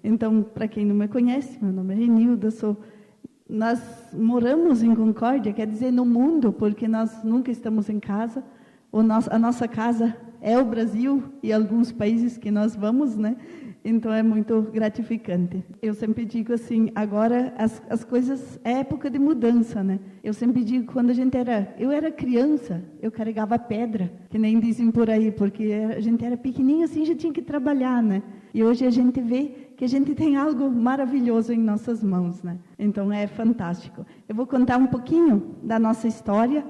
Então, para quem não me conhece, meu nome é Renilda, nós moramos em Concórdia, quer dizer, no mundo, porque nós nunca estamos em casa. A nossa casa é o Brasil e alguns países que nós vamos, né? Então, é muito gratificante. Eu sempre digo assim, agora as coisas, é época de mudança, né? Eu sempre digo, quando eu era criança, eu carregava pedra, que nem dizem por aí, porque a gente era pequenininho assim, já tinha que trabalhar, né? E hoje a gente vê que a gente tem algo maravilhoso em nossas mãos, né? Então, é fantástico. Eu vou contar um pouquinho da nossa história.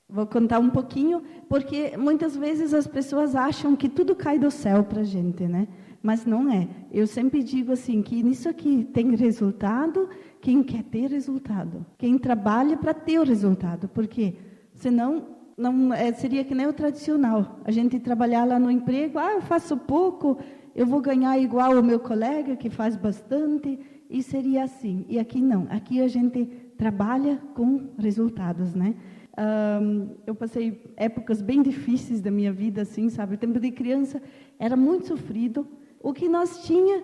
Vou contar um pouquinho, porque muitas vezes as pessoas acham que tudo cai do céu para a gente, né? Mas não é. Eu sempre digo assim, que nisso aqui tem resultado quem quer ter resultado. Quem trabalha para ter o resultado. Porque senão seria que nem o tradicional. A gente trabalhar lá no emprego, eu faço pouco, eu vou ganhar igual o meu colega que faz bastante, e seria assim. E aqui não. Aqui a gente trabalha com resultados, né? Eu passei épocas bem difíceis da minha vida, assim, sabe? O tempo de criança era muito sofrido. O que nós tinha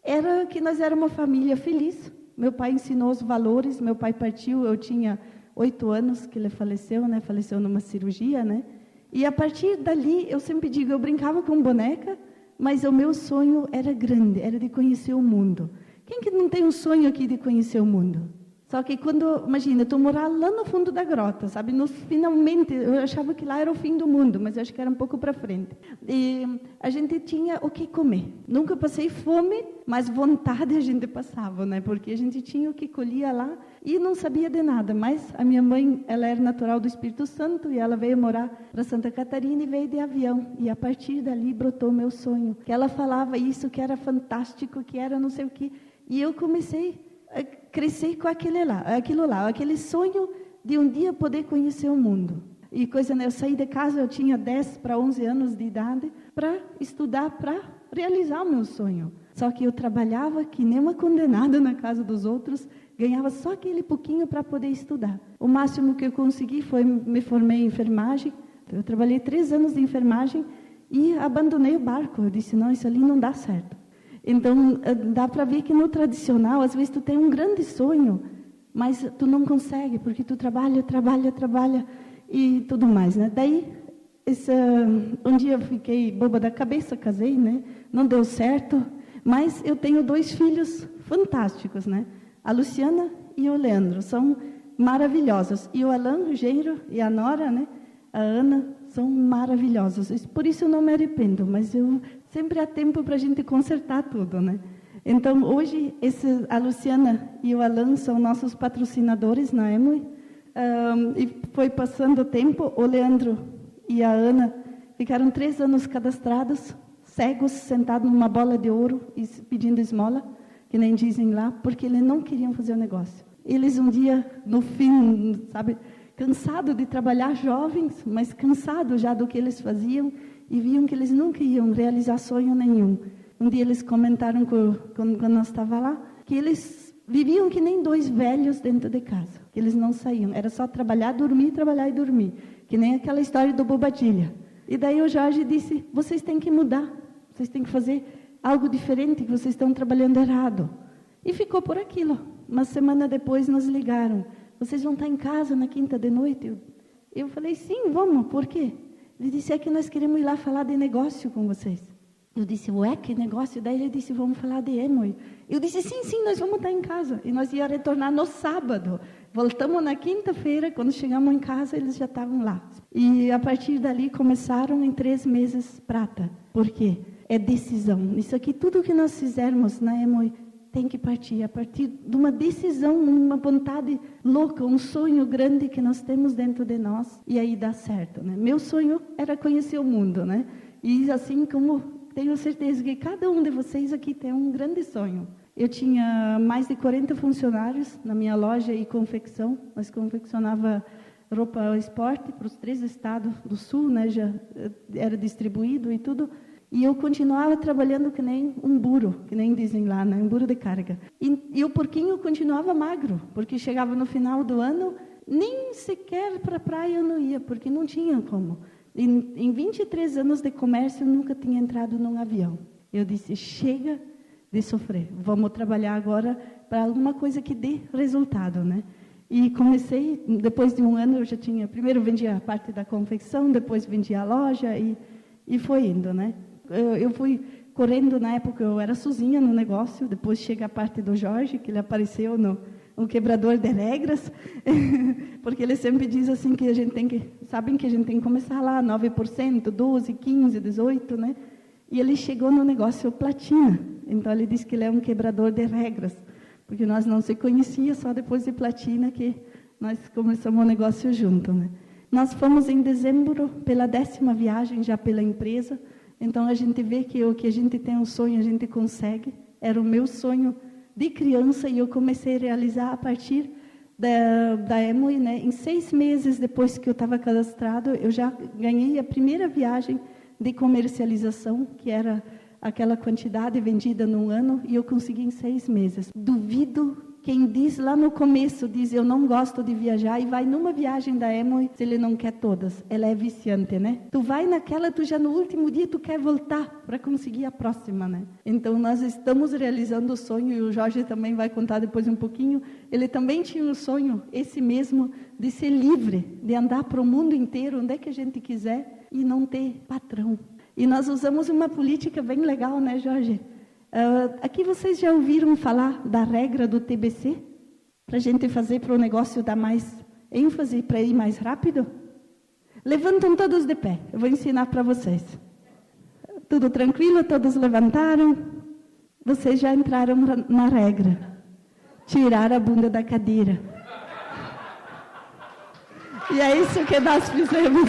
era que nós éramos uma família feliz. Meu pai ensinou os valores. Meu pai partiu, eu tinha 8 anos que ele faleceu, né? Faleceu numa cirurgia, né? E a partir dali, eu sempre digo, eu brincava com boneca, mas o meu sonho era grande, era de conhecer o mundo. Quem que não tem um sonho aqui de conhecer o mundo? Só que quando, imagina, tu morar lá no fundo da grota, sabe? Finalmente, eu achava que lá era o fim do mundo, mas eu acho que era um pouco para frente. E a gente tinha o que comer. Nunca passei fome, mas vontade a gente passava, né? Porque a gente tinha o que colhia lá e não sabia de nada. Mas a minha mãe, ela era natural do Espírito Santo e ela veio morar para Santa Catarina e veio de avião. E a partir dali brotou meu sonho. Que ela falava isso, que era fantástico, que era não sei o quê. E eu comecei cresci com aquilo lá, aquele sonho de um dia poder conhecer o mundo. E eu saí de casa, eu tinha 10 para 11 anos de idade, para estudar, para realizar o meu sonho. Só que eu trabalhava que nem uma condenada na casa dos outros, ganhava só aquele pouquinho para poder estudar. O máximo que eu consegui foi, me formei em enfermagem, eu trabalhei 3 anos de enfermagem e abandonei o barco. Eu disse, não, isso ali não dá certo. Então, dá para ver que no tradicional, às vezes tu tem um grande sonho, mas tu não consegue, porque tu trabalha e tudo mais, né? Daí, um dia eu fiquei boba da cabeça, casei, né? Não deu certo, mas eu tenho 2 filhos fantásticos, né? A Luciana e o Leandro, são maravilhosos. E o Alan, o genro, e a nora, né? A Ana, são maravilhosos. Por isso eu não me arrependo, mas sempre há tempo para a gente consertar tudo, né? Então, hoje, a Luciana e o Alan são nossos patrocinadores na Emoi. E foi passando o tempo, o Leandro e a Ana ficaram 3 anos cadastrados, cegos, sentados numa bola de ouro e pedindo esmola, que nem dizem lá, porque eles não queriam fazer o negócio. Eles um dia, no fim, sabe, cansados de trabalhar, jovens, mas cansados já do que eles faziam, e viam que eles nunca iam realizar sonho nenhum. Um dia eles comentaram, quando nós estávamos lá, que eles viviam que nem 2 velhos dentro de casa, que eles não saíam, era só trabalhar, dormir, trabalhar e dormir, que nem aquela história do Bobadilha. E daí o Jorge disse, vocês têm que mudar, vocês têm que fazer algo diferente, que vocês estão trabalhando errado. E ficou por aquilo. Uma semana depois nos ligaram, vocês vão estar em casa na quinta de noite? Eu falei, sim, vamos, por quê? Ele disse, é que nós queremos ir lá falar de negócio com vocês. Eu disse, ué, que negócio? Daí ele disse, vamos falar de Emoi. Eu disse, sim, nós vamos estar em casa. E nós íamos retornar no sábado. Voltamos na quinta-feira, quando chegamos em casa, eles já estavam lá. E a partir dali começaram em 3 meses prata. Por quê? É decisão. Isso aqui, tudo que nós fizermos na Emoi, tem que partir a partir de uma decisão, uma vontade louca, um sonho grande que nós temos dentro de nós, e aí dá certo, né? Meu sonho era conhecer o mundo, né? E assim como tenho certeza que cada um de vocês aqui tem um grande sonho. Eu tinha mais de 40 funcionários na minha loja e confecção. Nós confeccionava roupa esporte para os 3 estados do sul, né? Já era distribuído e tudo. E eu continuava trabalhando que nem um burro, que nem dizem lá, né? Um burro de carga. E o porquinho continuava magro, porque chegava no final do ano, nem sequer para a praia eu não ia, porque não tinha como. Em 23 anos de comércio, eu nunca tinha entrado num avião. Eu disse, chega, de sofrer. Vamos trabalhar agora para alguma coisa que dê resultado, né? E comecei, depois de um ano, eu já tinha... Primeiro vendia a parte da confecção, depois vendia a loja e foi indo, né? Eu fui correndo, na época eu era sozinha no negócio, depois chega a parte do Jorge, que ele apareceu no quebrador de regras, porque ele sempre diz assim que a gente tem que... Sabem que a gente tem que começar lá, 9%, 12%, 15%, 18%, né? E ele chegou no negócio platina. Então, ele disse que ele é um quebrador de regras, porque nós não se conhecia, só depois de platina que nós começamos o negócio junto, né? Nós fomos em dezembro pela 10ª viagem já pela empresa, então a gente vê que o que a gente tem um sonho, a gente consegue. Era o meu sonho de criança e eu comecei a realizar a partir da Amway, né? Em 6 meses depois que eu estava cadastrado, eu já ganhei a primeira viagem de comercialização, que era aquela quantidade vendida num ano, e eu consegui em 6 meses. Duvido quem diz lá no começo, diz eu não gosto de viajar, e vai numa viagem da Amway, se ele não quer todas. Ela é viciante, né? Tu vai naquela, tu já no último dia, tu quer voltar para conseguir a próxima, né? Então, nós estamos realizando o sonho, e o Jorge também vai contar depois um pouquinho. Ele também tinha um sonho, esse mesmo, de ser livre, de andar para o mundo inteiro, onde é que a gente quiser, e não ter patrão. E nós usamos uma política bem legal, né, Jorge? Aqui vocês já ouviram falar da regra do TBC? Para a gente fazer para o negócio dar mais ênfase, para ir mais rápido? Levantam todos de pé, eu vou ensinar para vocês. Tudo tranquilo? Todos levantaram? Vocês já entraram na regra. Tirar a bunda da cadeira. E é isso que nós fizemos.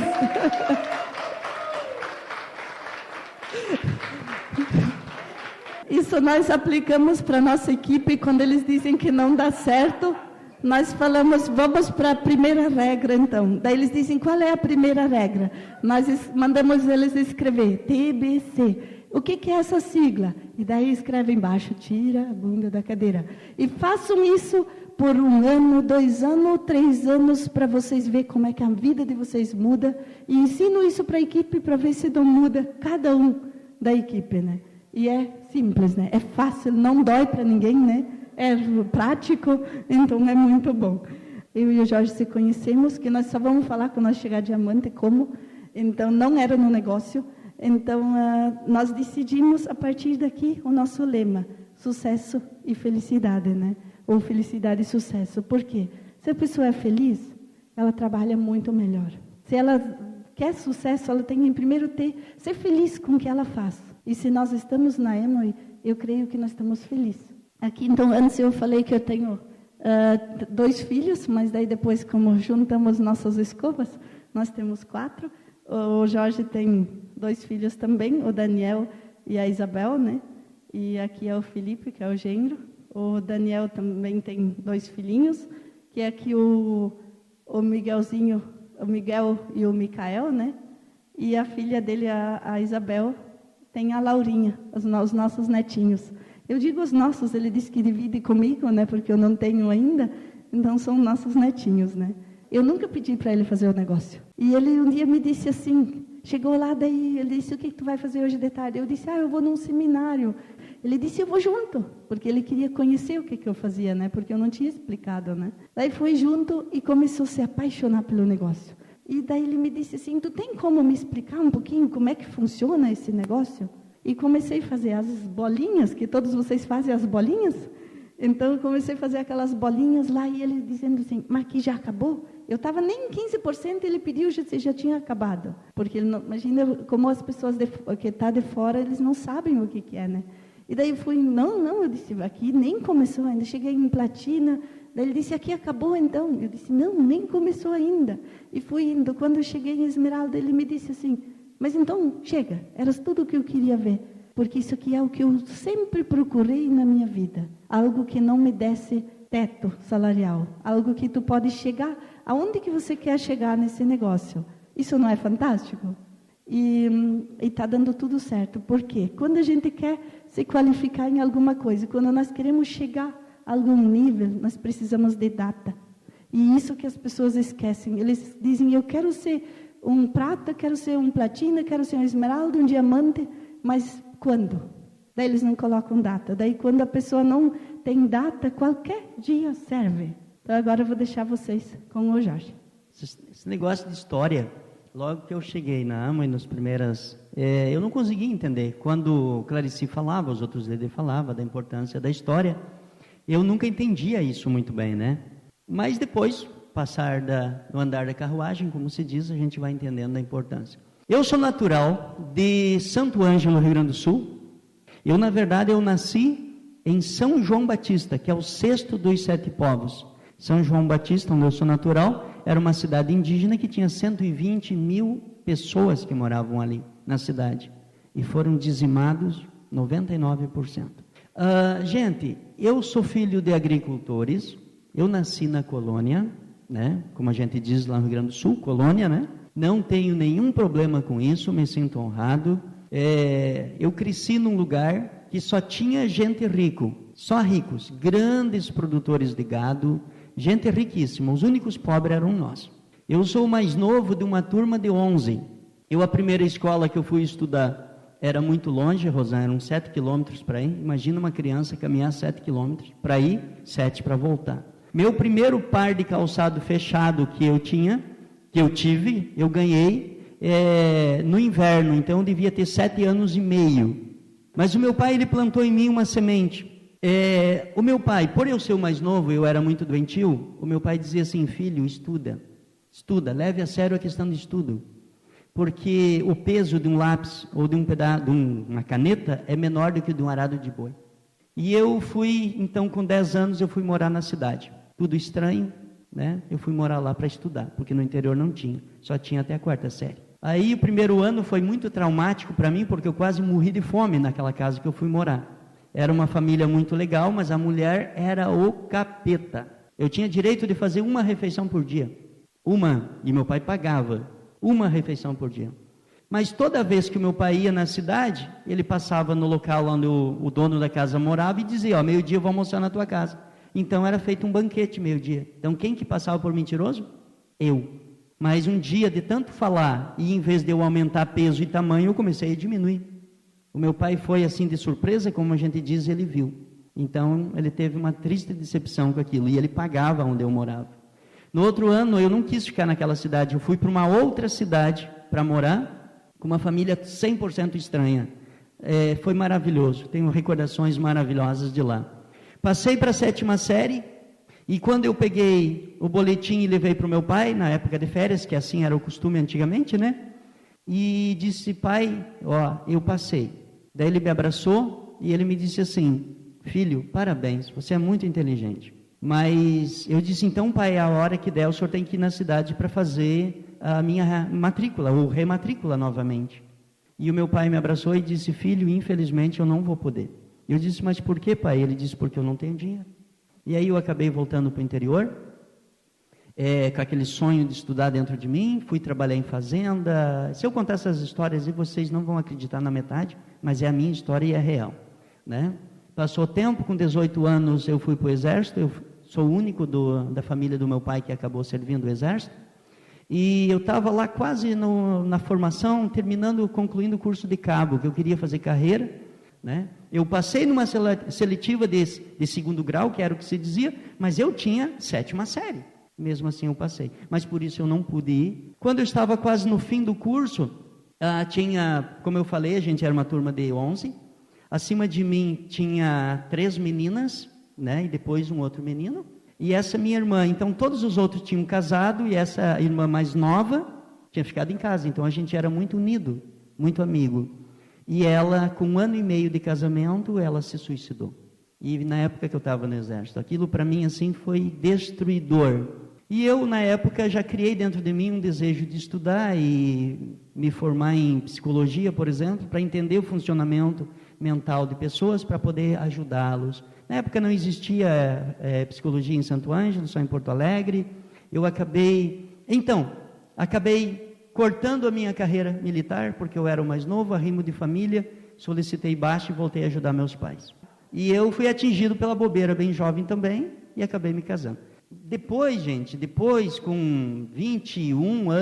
Isso nós aplicamos para a nossa equipe. Quando eles dizem que não dá certo, nós falamos, vamos para a primeira regra, então. Daí eles dizem, qual é a primeira regra? Nós mandamos eles escrever TBC. O que é essa sigla? E daí escreve embaixo, tira a bunda da cadeira. E façam isso por 1 ano, 2 anos, 3 anos, para vocês verem como é que a vida de vocês muda. E ensino isso para a equipe para ver se não muda cada um da equipe, né? E é simples, né? É fácil, não dói para ninguém, né? É prático, então é muito bom. Eu e o Jorge se conhecemos, que nós só vamos falar quando nós chegar diamante, como. Então, não era no negócio. Então, nós decidimos, a partir daqui, o nosso lema, sucesso e felicidade, né? Ou felicidade e sucesso. Por quê? Se a pessoa é feliz, ela trabalha muito melhor. Se ela quer sucesso, ela tem, em primeiro, ser feliz com o que ela faz. E se nós estamos na Amway, eu creio que nós estamos felizes. Aqui, então, antes eu falei que eu tenho 2 filhos, mas daí depois, como juntamos nossas escovas, nós temos 4. O Jorge tem 2 filhos também, o Daniel e a Isabel, né? E aqui é o Felipe, que é o genro. O Daniel também tem 2 filhinhos, que é aqui o Miguelzinho, o Miguel e o Micael, né? E a filha dele, a Isabel, tem a Laurinha, os nossos netinhos. Eu digo os nossos, ele disse que divide comigo, né? Porque eu não tenho ainda, então são nossos netinhos, né? Eu nunca pedi para ele fazer o negócio. E ele um dia me disse assim, chegou lá, daí ele disse, o que tu vai fazer hoje de tarde? Eu disse, eu vou num seminário. Ele disse, eu vou junto, porque ele queria conhecer o que eu fazia, né? Porque eu não tinha explicado, né? Daí foi junto e começou a se apaixonar pelo negócio. E daí ele me disse assim, tu tem como me explicar um pouquinho como é que funciona esse negócio? E comecei a fazer as bolinhas, que todos vocês fazem as bolinhas. Então, eu comecei a fazer aquelas bolinhas lá, e ele dizendo assim, mas que já acabou? Eu estava nem em 15%, ele pediu se já tinha acabado. Porque, ele não, imagina como as pessoas que estão de fora, eles não sabem o que é, né? E daí eu fui, não, eu disse, aqui nem começou ainda. Cheguei em platina, daí ele disse, aqui acabou então. Eu disse, não, nem começou ainda. E fui indo. Quando eu cheguei em Esmeralda, ele me disse assim, mas então, chega, era tudo o que eu queria ver. Porque isso aqui é o que eu sempre procurei na minha vida. Algo que não me desse teto salarial. Algo que tu pode chegar, aonde que você quer chegar nesse negócio. Isso não é fantástico? E está dando tudo certo. Por quê? Quando a gente quer se qualificar em alguma coisa, quando nós queremos chegar a algum nível, nós precisamos de data. E isso que as pessoas esquecem. Eles dizem, eu quero ser um prata, quero ser um platina, quero ser um esmeralda, um diamante, mas quando? Daí eles não colocam data. Daí quando a pessoa não tem data, qualquer dia serve. Então agora eu vou deixar vocês com o Jorge. Esse negócio de história, logo que eu cheguei na AMA e nas primeiras... eu não conseguia entender. Quando Clarice falava, os outros líderes falavam da importância da história, eu nunca entendia isso muito bem, né? Mas depois, no andar da carruagem, como se diz, a gente vai entendendo a importância. Eu sou natural de Santo Ângelo, Rio Grande do Sul. Na verdade, eu nasci em São João Batista, que é o 6º dos 7 povos. São João Batista, onde eu sou natural, era uma cidade indígena que tinha 120 mil pessoas que moravam ali na cidade. E foram dizimados 99%. Gente, eu sou filho de agricultores, eu nasci na colônia, né? Como a gente diz lá no Rio Grande do Sul, colônia, né? Não tenho nenhum problema com isso, me sinto honrado. Eu cresci num lugar que só tinha gente rico, só ricos, grandes produtores de gado, gente riquíssima, os únicos pobres eram nós. Eu sou o mais novo de uma turma de 11. A primeira escola que eu fui estudar era muito longe, Rosana, eram 7 quilômetros para ir. Imagina uma criança caminhar 7 quilômetros para ir, 7 para voltar. Meu primeiro par de calçado fechado que eu tive, eu ganhei no inverno, então eu devia ter 7 anos e meio. Mas o meu pai, ele plantou em mim uma semente. O meu pai, por eu ser o mais novo, eu era muito doentio, o meu pai dizia assim: filho, estuda, leve a sério a questão de estudo, porque o peso de um lápis ou de uma caneta é menor do que de um arado de boi. E eu fui, então com 10 anos, eu fui morar na cidade, tudo estranho, né? Eu fui morar lá para estudar, porque no interior não tinha, só tinha até a 4ª série. Aí o primeiro ano foi muito traumático para mim, porque eu quase morri de fome naquela casa que eu fui morar. Era uma família muito legal, mas a mulher era o capeta. Eu tinha direito de fazer uma refeição por dia. E meu pai pagava uma refeição por dia. Mas toda vez que o meu pai ia na cidade, ele passava no local onde o dono da casa morava e dizia: meio-dia eu vou almoçar na tua casa. Então era feito um banquete meio-dia. Então quem que passava por mentiroso? Eu. Mas um dia, de tanto falar, e em vez de eu aumentar peso e tamanho, eu comecei a diminuir. O meu pai foi assim de surpresa, como a gente diz, ele viu. Então ele teve uma triste decepção com aquilo, e ele pagava onde eu morava. No outro ano, eu não quis ficar naquela cidade, eu fui para uma outra cidade para morar, com uma família 100% estranha. Foi maravilhoso, tenho recordações maravilhosas de lá. Passei para a 7ª série, e quando eu peguei o boletim e levei para o meu pai, na época de férias, que assim era o costume antigamente, né? E disse: pai, eu passei. Daí ele me abraçou e ele me disse assim: filho, parabéns, você é muito inteligente. Mas eu disse: então pai, a hora que der, o senhor tem que ir na cidade para fazer a minha matrícula, ou rematrícula novamente. E o meu pai me abraçou e disse: filho, infelizmente eu não vou poder. Eu disse: mas por que, pai? Ele disse: porque eu não tenho dinheiro. E aí eu acabei voltando para o interior, com aquele sonho de estudar dentro de mim, fui trabalhar em fazenda. Se eu contar essas histórias, vocês não vão acreditar na metade, mas é a minha história e é real, né? Passou tempo, com 18 anos eu fui para o exército, eu sou o único da família do meu pai que acabou servindo o exército, e eu estava lá quase na formação, concluindo o curso de cabo, que eu queria fazer carreira, né? Eu passei numa seletiva de 2º grau, que era o que se dizia, mas eu tinha 7ª série. Mesmo assim eu passei, mas por isso eu não pude ir. Quando eu estava quase no fim do curso, como eu falei, a gente era uma turma de 11. Acima de mim tinha 3 meninas, né? E depois um outro menino. E essa minha irmã, então todos os outros tinham casado, e essa irmã mais nova tinha ficado em casa. Então a gente era muito unido, muito amigo. E ela, com 1 ano e meio de casamento, ela se suicidou. E na época que eu estava no exército, aquilo para mim assim foi destruidor. E eu, na época, já criei dentro de mim um desejo de estudar e me formar em psicologia, por exemplo, para entender o funcionamento mental de pessoas, para poder ajudá-los. Na época não existia psicologia em Santo Ângelo, só em Porto Alegre. Eu acabei cortando a minha carreira militar, porque eu era o mais novo, arrimo de família, solicitei baixa e voltei a ajudar meus pais. E eu fui atingido pela bobeira, bem jovem também, e acabei me casando. Depois com 21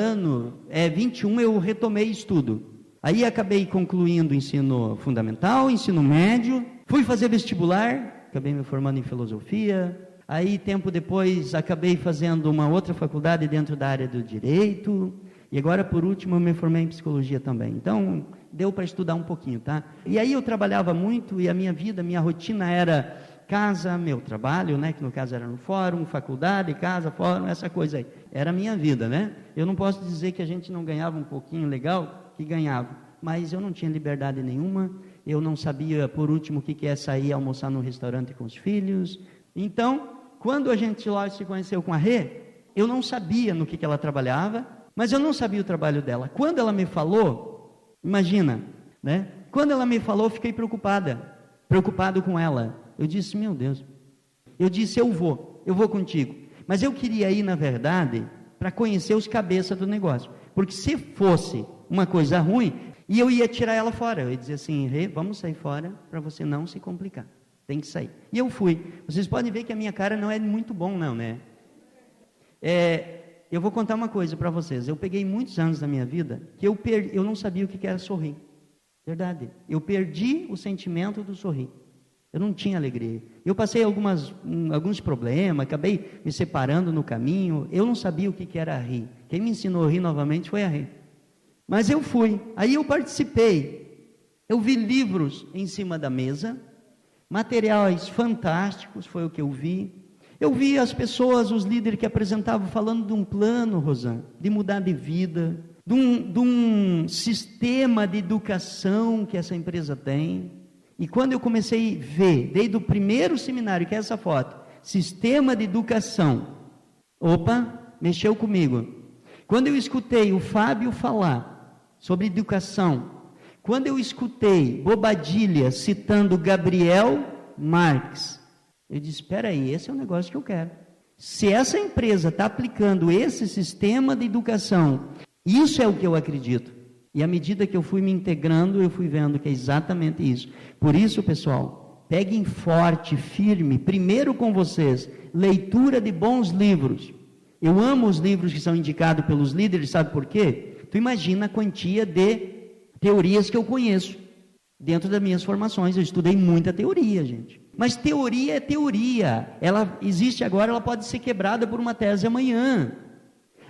eu retomei estudo. Aí acabei concluindo o ensino fundamental, ensino médio, fui fazer vestibular, acabei me formando em filosofia. Aí, tempo depois, acabei fazendo uma outra faculdade dentro da área do direito. E agora, por último, eu me formei em psicologia também. Então, deu para estudar um pouquinho, tá? E aí eu trabalhava muito e a minha vida, minha rotina era casa, meu trabalho, né? Que no caso era no fórum, faculdade, casa, fórum, essa coisa aí. Era a minha vida, né? Eu não posso dizer que a gente não ganhava um pouquinho legal, que ganhava. Mas eu não tinha liberdade nenhuma. Eu não sabia, por último, o que é sair almoçar no restaurante com os filhos. Então, quando a gente lá se conheceu com a Rê, eu não sabia no que ela trabalhava, mas eu não sabia o trabalho dela. Quando ela me falou, imagina, né? Quando ela me falou, eu fiquei preocupado com ela. Eu disse, meu Deus, eu disse, eu vou contigo. Mas eu queria ir, na verdade, para conhecer os cabeças do negócio. Porque se fosse uma coisa ruim, e eu ia tirar ela fora. Eu ia dizer assim, Rê, vamos sair fora para você não se complicar. Tem que sair. E eu fui. Vocês podem ver que a minha cara não é muito bom, não, né? Eu vou contar uma coisa para vocês. Eu peguei muitos anos da minha vida que eu não sabia o que era sorrir. Verdade. Eu perdi o sentimento do sorrir. Eu não tinha alegria. Eu passei alguns problemas, acabei me separando no caminho. Eu não sabia o que era rir. Quem me ensinou a rir novamente foi a Rê. Mas eu fui. Aí eu participei. Eu vi livros em cima da mesa. Materiais fantásticos, foi o que eu vi. Eu vi as pessoas, os líderes que apresentavam, falando de um plano, Rosana, de mudar de vida, de um sistema de educação que essa empresa tem. E quando eu comecei a ver, desde o primeiro seminário, que é essa foto, sistema de educação, mexeu comigo. Quando eu escutei o Fábio falar sobre educação, quando eu escutei Bobadilha citando Gabriel Marx, eu disse, espera aí, esse é o negócio que eu quero. Se essa empresa está aplicando esse sistema de educação, isso é o que eu acredito. E à medida que eu fui me integrando, eu fui vendo que é exatamente isso. Por isso, pessoal, peguem forte, firme, primeiro com vocês, leitura de bons livros. Eu amo os livros que são indicados pelos líderes, sabe por quê? Tu imagina a quantia de teorias que eu conheço. Dentro das minhas formações, eu estudei muita teoria, gente. Mas teoria é teoria. Ela existe agora, ela pode ser quebrada por uma tese amanhã.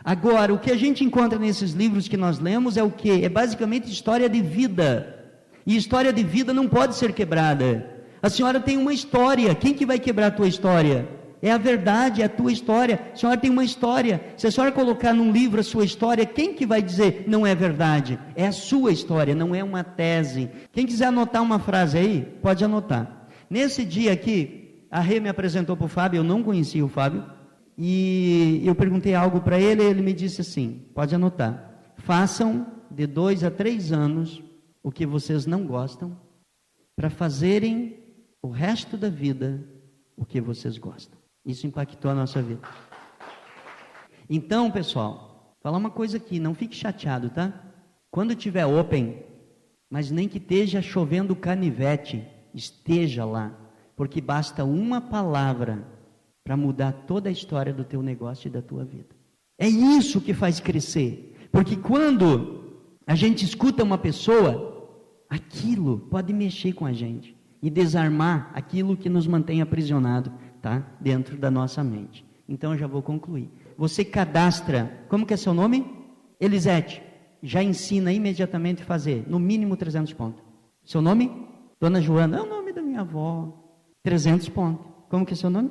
Agora, o que a gente encontra nesses livros que nós lemos é o quê? É basicamente história de vida. E história de vida não pode ser quebrada. A senhora tem uma história. Quem que vai quebrar a tua história? É a verdade, é a tua história. A senhora tem uma história. Se a senhora colocar num livro a sua história, quem que vai dizer não é verdade? É a sua história, não é uma tese. Quem quiser anotar uma frase aí, pode anotar. Nesse dia aqui, a Rê me apresentou para o Fábio, eu não conhecia o Fábio, e eu perguntei algo para ele, e ele me disse assim, pode anotar, façam de 2 a 3 anos o que vocês não gostam, para fazerem o resto da vida o que vocês gostam. Isso impactou a nossa vida. Então, pessoal, falar uma coisa aqui, não fique chateado, tá? Quando tiver open, mas nem que esteja chovendo canivete, esteja lá, porque basta uma palavra para mudar toda a história do teu negócio e da tua vida. É isso que faz crescer, porque quando a gente escuta uma pessoa, aquilo pode mexer com a gente e desarmar aquilo que nos mantém aprisionado, tá? Dentro da nossa mente. Então eu já vou concluir. Você cadastra, como que é seu nome? Elisete. Já ensina imediatamente a fazer, no mínimo 300 pontos. Seu nome? Dona Joana. É o nome da minha avó. 300 pontos. Como que é seu nome?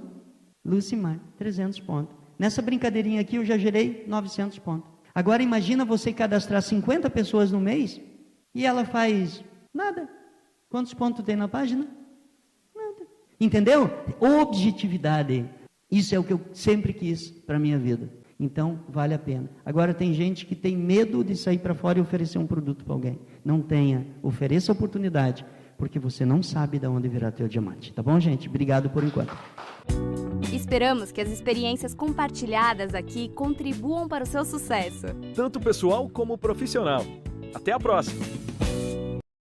Lucimar. 300 pontos. Nessa brincadeirinha aqui eu já gerei 900 pontos. Agora imagina você cadastrar 50 pessoas no mês e ela faz nada. Quantos pontos tem na página? Nada. Entendeu? Objetividade. Isso é o que eu sempre quis para a minha vida. Então, vale a pena. Agora, tem gente que tem medo de sair para fora e oferecer um produto para alguém. Não tenha. Ofereça a oportunidade, porque você não sabe de onde virá teu diamante. Tá bom, gente? Obrigado por enquanto. Esperamos que as experiências compartilhadas aqui contribuam para o seu sucesso. Tanto pessoal como profissional. Até a próxima!